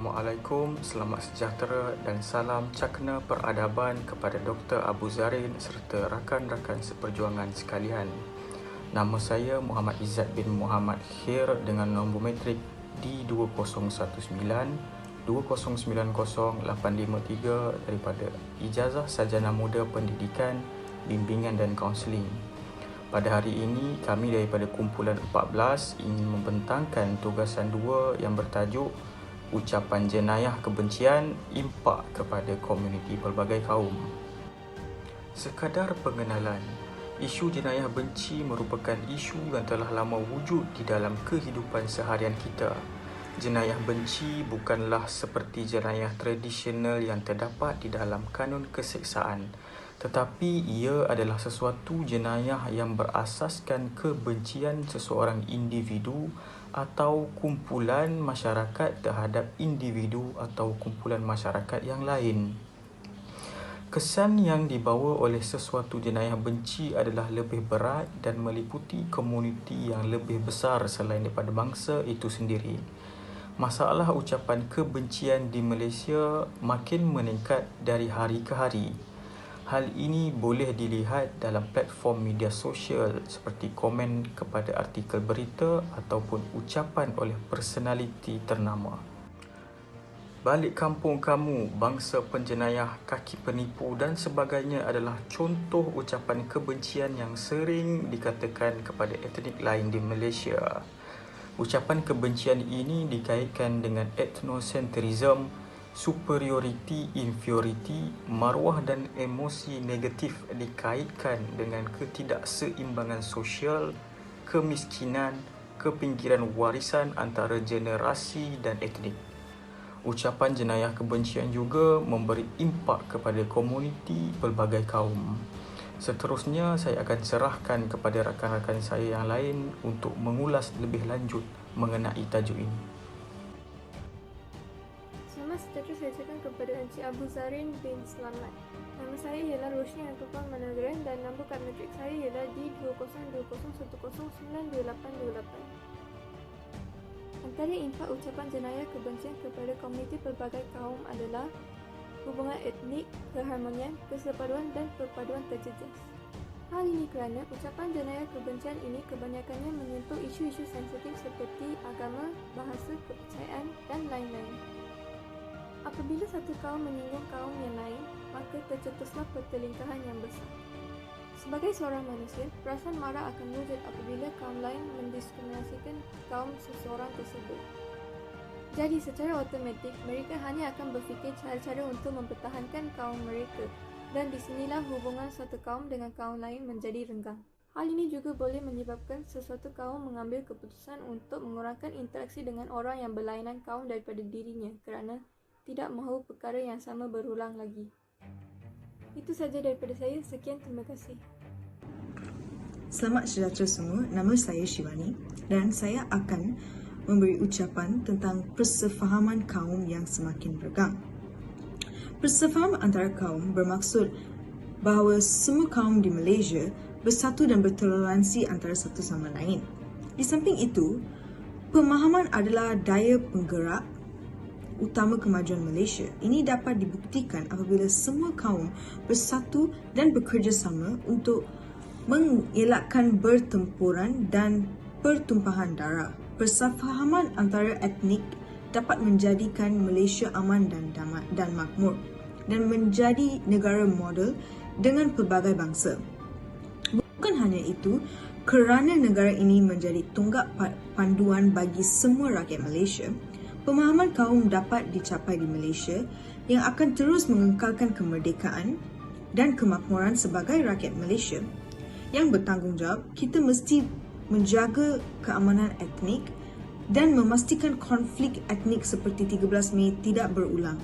Assalamualaikum, selamat sejahtera dan salam cakna peradaban kepada Dr. Abu Zarin serta rakan-rakan seperjuangan sekalian. Nama saya Muhammad Izzat bin Muhammad Khair dengan nombor metrik D2092090853 daripada Ijazah Sarjana Muda Pendidikan, Bimbingan dan Kaunseling. Pada hari ini, kami daripada kumpulan 14 ingin membentangkan tugasan 2 yang bertajuk Ucapan Jenayah Kebencian Impak kepada Komuniti Pelbagai Kaum. Sekadar pengenalan, isu jenayah benci merupakan isu yang telah lama wujud di dalam kehidupan seharian kita. Jenayah benci bukanlah seperti jenayah tradisional yang terdapat di dalam kanun keseksaan, tetapi ia adalah sesuatu jenayah yang berasaskan kebencian seseorang individu atau kumpulan masyarakat terhadap individu atau kumpulan masyarakat yang lain. Kesan yang dibawa oleh sesuatu jenayah benci adalah lebih berat dan meliputi komuniti yang lebih besar selain daripada bangsa itu sendiri. Masalah ucapan kebencian di Malaysia makin meningkat dari hari ke hari. Hal ini boleh dilihat dalam platform media sosial seperti komen kepada artikel berita ataupun ucapan oleh personaliti ternama. Balik kampung kamu, bangsa penjenayah, kaki penipu dan sebagainya adalah contoh ucapan kebencian yang sering dikatakan kepada etnik lain di Malaysia. Ucapan kebencian ini dikaitkan dengan ethnocentrism, superiority, inferiority, maruah dan emosi negatif dikaitkan dengan ketidakseimbangan sosial, kemiskinan, kepinggiran warisan antara generasi dan etnik. Ucapan jenayah kebencian juga memberi impak kepada komuniti pelbagai kaum. Seterusnya, saya akan serahkan kepada rakan-rakan saya yang lain untuk mengulas lebih lanjut mengenai tajuk ini. Selamat sejahtera saya ucapkan kepada Encik Abu Zarin bin Selamat. Nama saya ialah Roshni Antufan Managaran dan nombor kad matrik saya ialah D202010982828. Antara impak ucapan jenayah kebencian kepada komuniti pelbagai kaum adalah hubungan etnik, keharmonian, kesepaduan dan perpaduan terjejas. Hal ini kerana ucapan jenayah kebencian ini kebanyakannya menyentuh isu-isu sensitif seperti agama, bahasa, kepercayaan dan lain-lain. Apabila satu kaum menyinggung kaum yang lain, maka tercetuslah pertelingkahan yang besar. Sebagai seorang manusia, perasaan marah akan wujud apabila kaum lain mendiskriminasikan kaum seseorang tersebut. Jadi secara automatik, mereka hanya akan berfikir cara-cara untuk mempertahankan kaum mereka dan di sinilah hubungan satu kaum dengan kaum lain menjadi renggang. Hal ini juga boleh menyebabkan sesuatu kaum mengambil keputusan untuk mengurangkan interaksi dengan orang yang berlainan kaum daripada dirinya kerana tidak mahu perkara yang sama berulang lagi. Itu saja daripada saya. Sekian, terima kasih. Selamat sejahtera semua. Nama saya Shivani dan saya akan memberi ucapan tentang persefahaman kaum yang semakin renggang. Persefahaman antara kaum bermaksud bahawa semua kaum di Malaysia bersatu dan bertoleransi antara satu sama lain. Di samping itu, pemahaman adalah daya penggerak utama kemajuan Malaysia. Ini dapat dibuktikan apabila semua kaum bersatu dan bekerjasama untuk mengelakkan bertempuran dan pertumpahan darah. Persefahaman antara etnik dapat menjadikan Malaysia aman dan makmur dan menjadi negara model dengan pelbagai bangsa. Bukan hanya itu, kerana negara ini menjadi tonggak panduan bagi semua rakyat Malaysia, pemahaman kaum dapat dicapai di Malaysia yang akan terus mengekalkan kemerdekaan dan kemakmuran sebagai rakyat Malaysia yang bertanggungjawab. Kita mesti menjaga keamanan etnik dan memastikan konflik etnik seperti 13 Mei tidak berulang.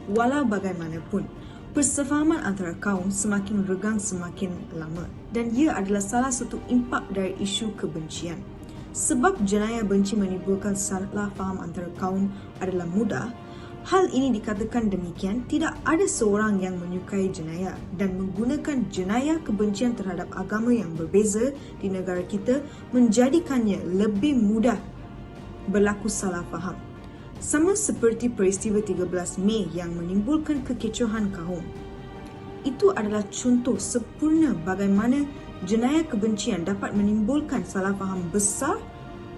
Walau bagaimanapun, persefahaman antara kaum semakin renggang semakin lama dan ia adalah salah satu impak dari isu kebencian. Sebab jenayah benci menimbulkan salah faham antara kaum adalah mudah, hal ini dikatakan demikian tidak ada seorang yang menyukai jenayah dan menggunakan jenayah kebencian terhadap agama yang berbeza di negara kita menjadikannya lebih mudah berlaku salah faham. Sama seperti peristiwa 13 Mei yang menimbulkan kekecohan kaum. Itu adalah contoh sempurna bagaimana jenayah kebencian dapat menimbulkan salah faham besar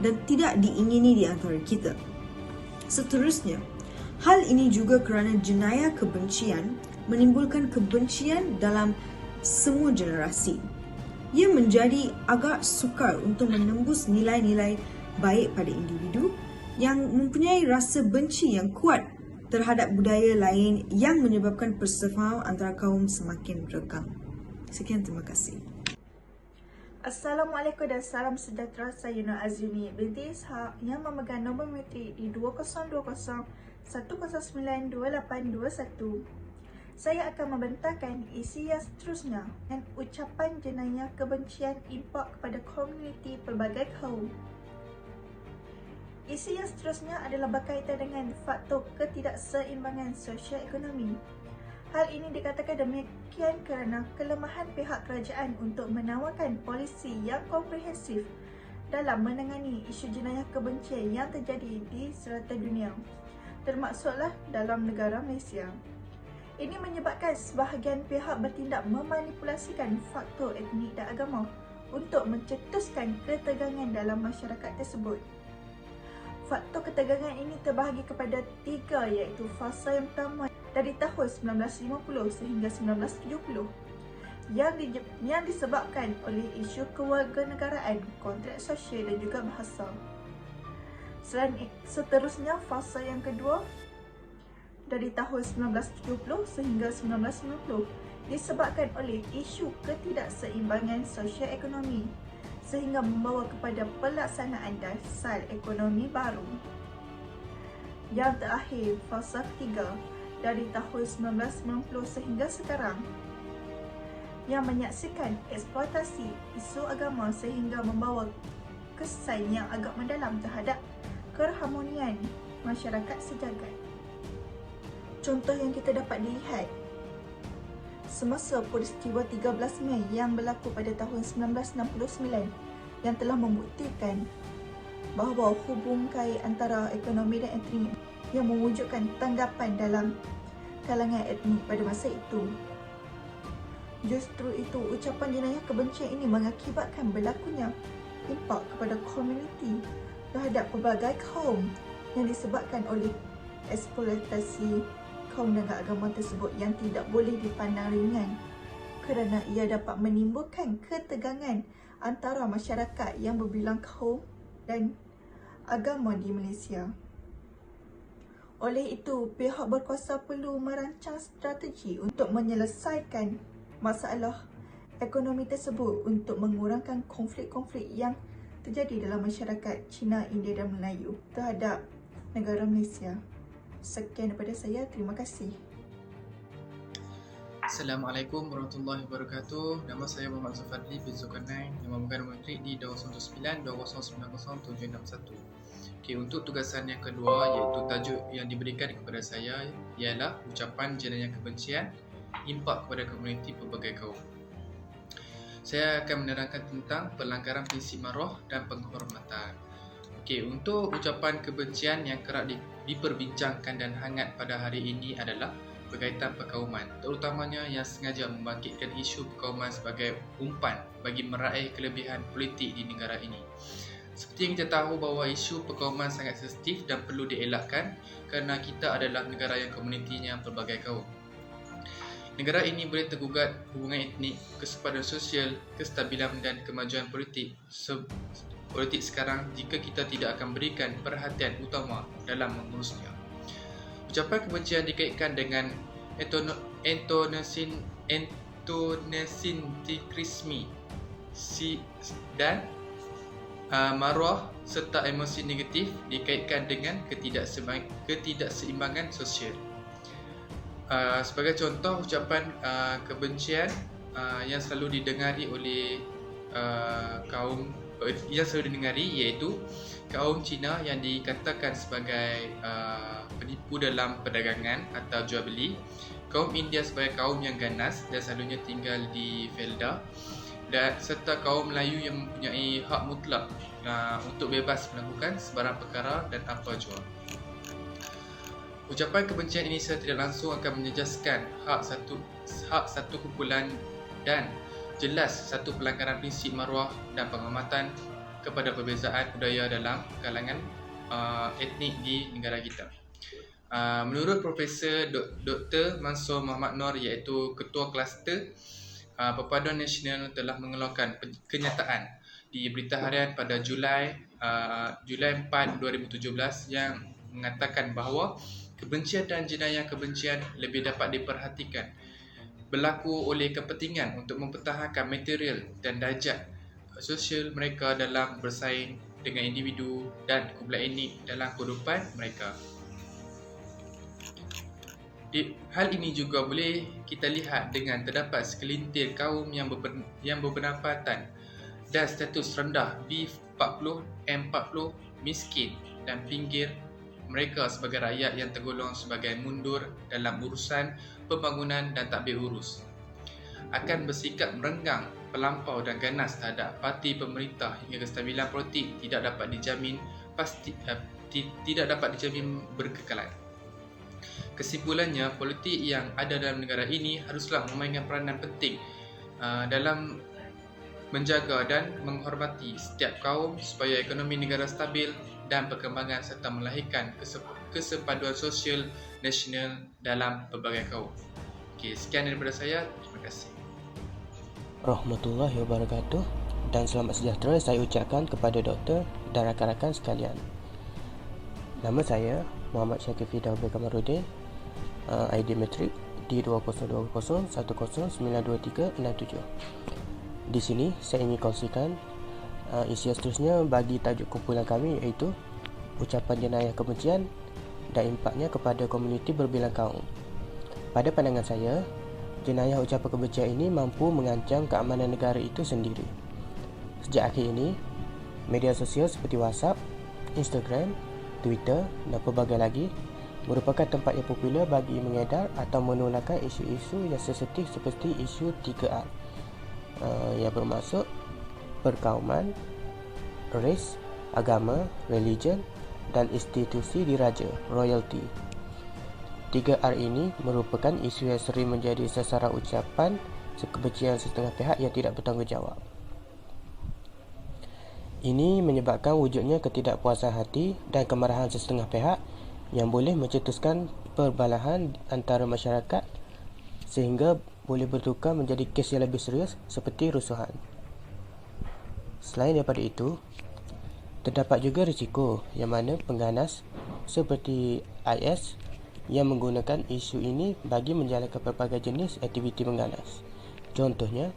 dan tidak diingini di antara kita. Seterusnya, hal ini juga kerana jenayah kebencian menimbulkan kebencian dalam semua generasi. Ia menjadi agak sukar untuk menembus nilai-nilai baik pada individu yang mempunyai rasa benci yang kuat terhadap budaya lain yang menyebabkan persefahaman antara kaum semakin renggang. Sekian, terima kasih. Assalamualaikum dan salam sejahtera. Saya Nur Azumi binti Ishak yang memegang nombor metrik di 2020-109-2821. Saya akan membentangkan isi yang seterusnya dan ucapan jenayah kebencian impak kepada komuniti pelbagai kaum. Isi yang seterusnya adalah berkaitan dengan faktor ketidakseimbangan sosial ekonomi. Hal ini dikatakan demikian kerana kelemahan pihak kerajaan untuk menawarkan polisi yang komprehensif dalam menangani isu jenayah kebencian yang terjadi di serata dunia, termasuklah dalam negara Malaysia. Ini menyebabkan sebahagian pihak bertindak memanipulasikan faktor etnik dan agama untuk mencetuskan ketegangan dalam masyarakat tersebut. Faktor ketegangan ini terbahagi kepada 3, iaitu fasa yang pertama dari tahun 1950 sehingga 1970 yang disebabkan oleh isu kewarganegaraan, kontrak sosial dan juga bahasa. Seterusnya, fasa yang kedua dari tahun 1970 sehingga 1990 disebabkan oleh isu ketidakseimbangan sosial ekonomi sehingga membawa kepada pelaksanaan dasar ekonomi baru. Yang terakhir, fasa ketiga dari tahun 1990 sehingga sekarang yang menyaksikan eksploitasi isu agama sehingga membawa kesan yang agak mendalam terhadap keharmonian masyarakat sejagat. Contoh yang kita dapat dilihat semasa peristiwa 13 Mei yang berlaku pada tahun 1969 yang telah membuktikan bahawa hubungan antara ekonomi dan etnik yang mewujudkan tanggapan dalam kalangan etnik pada masa itu. Justru itu, ucapan jenayah kebencian ini mengakibatkan berlakunya impak kepada komuniti terhadap pelbagai kaum yang disebabkan oleh eksploitasi kaum dan agama tersebut yang tidak boleh dipandang ringan kerana ia dapat menimbulkan ketegangan antara masyarakat yang berbilang kaum dan agama di Malaysia. Oleh itu, pihak berkuasa perlu merancang strategi untuk menyelesaikan masalah ekonomi tersebut untuk mengurangkan konflik-konflik yang terjadi dalam masyarakat Cina, India dan Melayu terhadap negara Malaysia. Sekian daripada saya, terima kasih. Assalamualaikum warahmatullahi wabarakatuh. Nama saya Muhammad Zulfadli bin Zulkarnain yang memegang nombor metrik di 219-2090-761. Okey, untuk tugasan yang kedua, iaitu tajuk yang diberikan kepada saya ialah ucapan jenayah kebencian impak kepada komuniti pelbagai kaum. Saya akan menerangkan tentang pelanggaran prinsip maruah dan penghormatan. Okey, untuk ucapan kebencian yang kerap diperbincangkan dan hangat pada hari ini adalah berkaitan perkauman, terutamanya yang sengaja membangkitkan isu perkauman sebagai umpan bagi meraih kelebihan politik di negara ini. Seperti yang kita tahu bahawa isu perkauman sangat sensitif dan perlu dielakkan kerana kita adalah negara yang komunitinya pelbagai kaum. Negara ini boleh tergugat hubungan etnik, kesepadan sosial, kestabilan dan kemajuan politik sekarang jika kita tidak akan berikan perhatian utama dalam mengurusnya. Ucapan kebencian dikaitkan dengan etnosentrisme dan maruah serta emosi negatif dikaitkan dengan ketidakseimbangan sosial. Sebagai contoh, ucapan kebencian yang selalu didengari oleh iaitu kaum Cina yang dikatakan sebagai penipu dalam perdagangan atau jual beli, kaum India sebagai kaum yang ganas dan selalunya tinggal di felda, dan serta kaum Melayu yang mempunyai hak mutlak untuk bebas melakukan sebarang perkara dan apa jua. Ucapan kebencian ini secara tidak langsung akan menjejaskan hak satu kumpulan dan jelas satu pelanggaran prinsip maruah dan penghormatan kepada perbezaan budaya dalam kalangan etnik di negara kita. Menurut Profesor Dr. Mansur Muhammad Noor, iaitu Ketua Kluster Perpaduan Nasional, telah mengeluarkan kenyataan di Berita Harian pada Julai 4, 2017 yang mengatakan bahawa kebencian dan jenayah kebencian lebih dapat diperhatikan berlaku oleh kepentingan untuk mempertahankan material dan darjat sosial mereka dalam bersaing dengan individu dan kumpulan etnik dalam kehidupan mereka. Hal ini juga boleh kita lihat dengan terdapat segelintir kaum yang berpendapatan dan status rendah B40, M40, miskin dan pinggir mereka sebagai rakyat yang tergolong sebagai mundur dalam urusan pembangunan dan tadbir urus akan bersikap merenggang, pelampau dan ganas terhadap parti pemerintah hingga kestabilan politik tidak dapat dijamin berkekalan. Kesimpulannya, politik yang ada dalam negara ini haruslah memainkan peranan penting dalam menjaga dan menghormati setiap kaum supaya ekonomi negara stabil dan perkembangan serta melahirkan kesepaduan sosial nasional dalam pelbagai kaum. Okey, sekian daripada saya. Terima kasih. Rahmatullahi wabarakatuh dan selamat sejahtera saya ucapkan kepada doktor dan rakan-rakan sekalian. Nama saya Muhammad Syakir Fidaubil Kamarudin, ID Metrik D202010092367. Di sini saya ingin kongsikan isi seterusnya bagi tajuk kumpulan kami, iaitu ucapan jenayah kebencian dan impaknya kepada komuniti berbilang kaum. Pada pandangan saya, jenayah ucapan kebencian ini mampu mengancam keamanan negara itu sendiri. Sejak akhir ini, media sosial seperti WhatsApp, Instagram, Twitter dan pelbagai lagi merupakan tempat yang popular bagi mengedar atau menularkan isu-isu yang sensitif seperti isu 3R yang bermaksud perkauman, ras, agama, religion dan institusi diraja, royalty. 3R ini merupakan isu yang sering menjadi sasaran ucapan kebencian setengah pihak yang tidak bertanggungjawab. Ini menyebabkan wujudnya ketidakpuasan hati dan kemarahan setengah pihak yang boleh mencetuskan perbalahan antara masyarakat sehingga boleh bertukar menjadi kes yang lebih serius seperti rusuhan. Selain daripada itu, terdapat juga risiko yang mana pengganas seperti IS yang menggunakan isu ini bagi menjalankan pelbagai jenis aktiviti mengganas. Contohnya,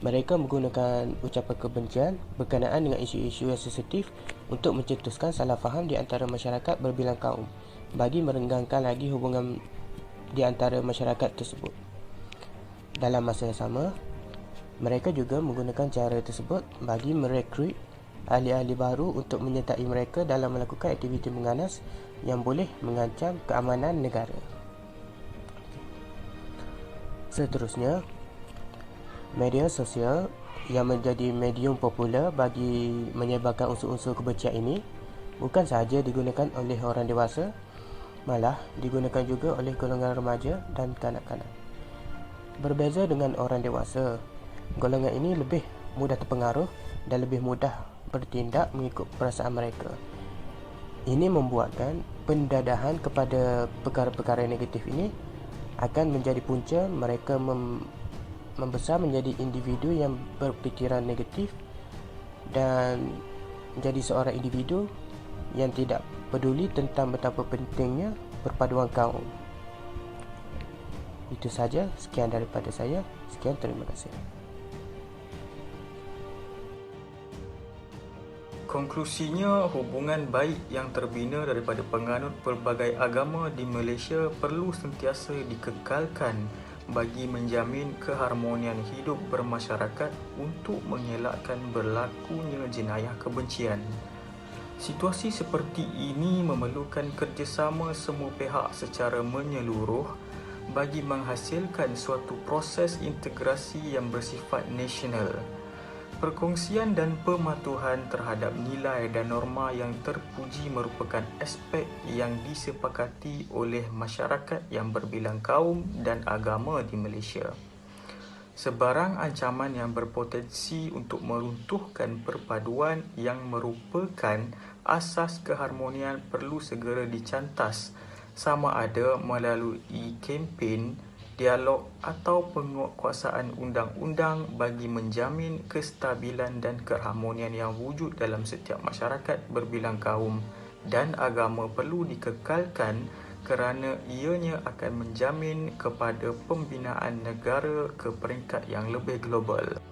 mereka menggunakan ucapan kebencian berkenaan dengan isu-isu yang sensitif untuk mencetuskan salah faham di antara masyarakat berbilang kaum bagi merenggangkan lagi hubungan di antara masyarakat tersebut. Dalam masa yang sama, mereka juga menggunakan cara tersebut bagi merekrut ahli-ahli baru untuk menyertai mereka dalam melakukan aktiviti mengganas yang boleh mengancam keamanan negara. Seterusnya, media sosial yang menjadi medium popular bagi menyebarkan unsur-unsur kebencian ini bukan sahaja digunakan oleh orang dewasa, malah digunakan juga oleh golongan remaja dan kanak-kanak. Berbeza dengan orang dewasa, golongan ini lebih mudah terpengaruh dan lebih mudah bertindak mengikut perasaan mereka. Ini membuatkan pendadahan kepada perkara-perkara negatif ini akan menjadi punca mereka membesar menjadi individu yang berfikiran negatif dan menjadi seorang individu yang tidak peduli tentang betapa pentingnya perpaduan kaum. Itu saja, sekian daripada saya. Sekian, terima kasih. Konklusinya, hubungan baik yang terbina daripada penganut pelbagai agama di Malaysia perlu sentiasa dikekalkan bagi menjamin keharmonian hidup bermasyarakat untuk mengelakkan berlakunya jenayah kebencian. Situasi seperti ini memerlukan kerjasama semua pihak secara menyeluruh bagi menghasilkan suatu proses integrasi yang bersifat nasional. Perkongsian dan pematuhan terhadap nilai dan norma yang terpuji merupakan aspek yang disepakati oleh masyarakat yang berbilang kaum dan agama di Malaysia. Sebarang ancaman yang berpotensi untuk meruntuhkan perpaduan yang merupakan asas keharmonian perlu segera dicantas, sama ada melalui kempen, dialog atau penguatkuasaan undang-undang bagi menjamin kestabilan dan keharmonian yang wujud dalam setiap masyarakat berbilang kaum dan agama perlu dikekalkan kerana ianya akan menjamin kepada pembinaan negara ke peringkat yang lebih global.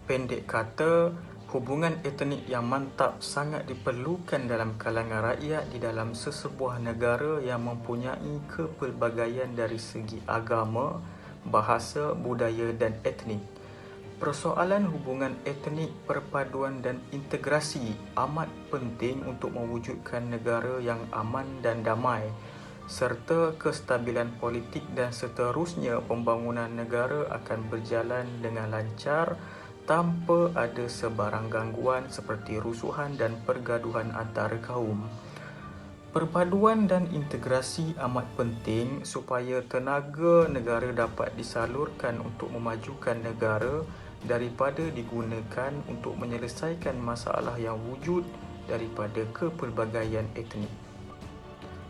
Pendek kata, hubungan etnik yang mantap sangat diperlukan dalam kalangan rakyat di dalam sesebuah negara yang mempunyai kepelbagaian dari segi agama, bahasa, budaya dan etnik. Persoalan hubungan etnik, perpaduan dan integrasi amat penting untuk mewujudkan negara yang aman dan damai, serta kestabilan politik dan seterusnya pembangunan negara akan berjalan dengan lancar tanpa ada sebarang gangguan seperti rusuhan dan pergaduhan antara kaum. Perpaduan dan integrasi amat penting supaya tenaga negara dapat disalurkan untuk memajukan negara daripada digunakan untuk menyelesaikan masalah yang wujud daripada kepelbagaian etnik.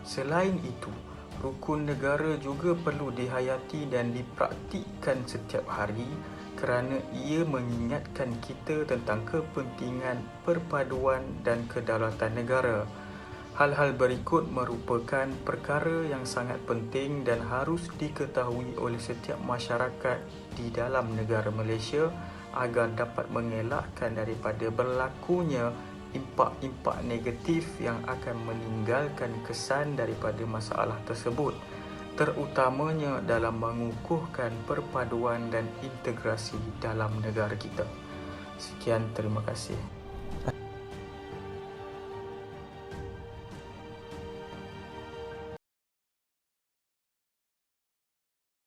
Selain itu, rukun negara juga perlu dihayati dan dipraktikkan setiap hari kerana ia mengingatkan kita tentang kepentingan perpaduan dan kedaulatan negara. Hal-hal berikut merupakan perkara yang sangat penting dan harus diketahui oleh setiap masyarakat di dalam negara Malaysia agar dapat mengelakkan daripada berlakunya impak-impak negatif yang akan meninggalkan kesan daripada masalah tersebut, terutamanya dalam mengukuhkan perpaduan dan integrasi dalam negara kita. Sekian, terima kasih.